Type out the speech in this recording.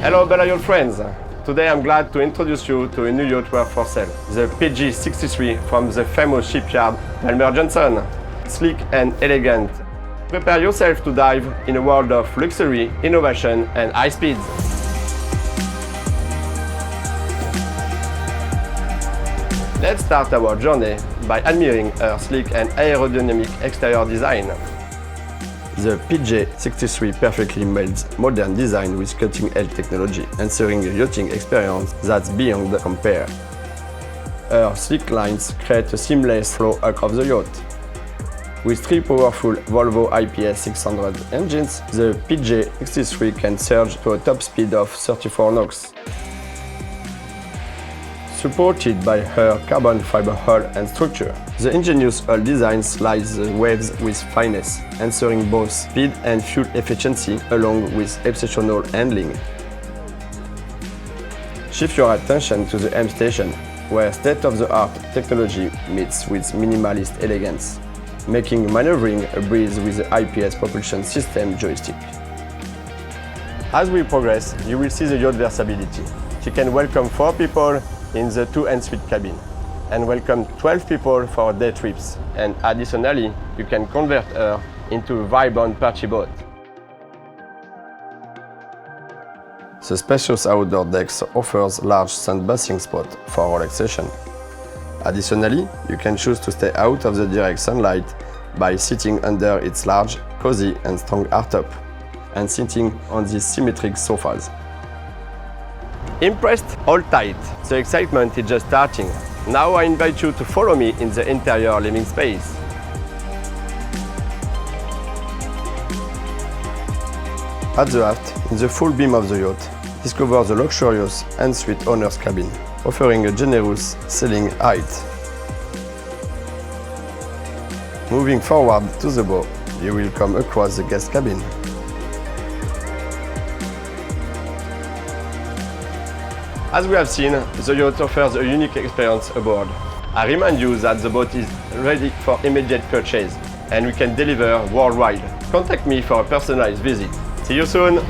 Hello Bella Yacht friends! Today I'm glad to introduce you to a new yacht we have for sale, the PJ63 from the famous shipyard Palmer Johnson. Sleek and elegant. Prepare yourself to dive in a world of luxury, innovation and high speeds. Let's start our journey by admiring her sleek and aerodynamic exterior design. The PJ63 perfectly melds modern design with cutting-edge technology, ensuring a yachting experience that's beyond compare. Her sleek lines create a seamless flow across the yacht. With three powerful Volvo IPS 600 engines, the PJ63 can surge to a top speed of 34 knots. Supported by her carbon fiber hull and structure, the ingenious hull design slides the waves with finesse, ensuring both speed and fuel efficiency along with exceptional handling. Shift your attention to the M station, where state-of-the-art technology meets with minimalist elegance, making maneuvering a breeze with the IPS propulsion system joystick. As we progress, you will see the yacht versatility. She can welcome 4 people in the 2 ensuite cabin and welcome 12 people for day trips, and additionally you can convert her into a vibrant party boat. The spacious outdoor decks offers large sun-bathing spot for relaxation. Additionally, you can choose to stay out of the direct sunlight by sitting under its large, cozy and strong hardtop and sitting on these symmetric sofas. Impressed? Hold tight, the excitement is just starting. Now I invite you to follow me in the interior living space. At the aft, in the full beam of the yacht, discover the luxurious ensuite owner's cabin, offering a generous ceiling height. Moving forward to the bow, you will come across the guest cabin. As we have seen, the yacht offers a unique experience aboard. I remind you that the boat is ready for immediate purchase and we can deliver worldwide. Contact me for a personalized visit. See you soon!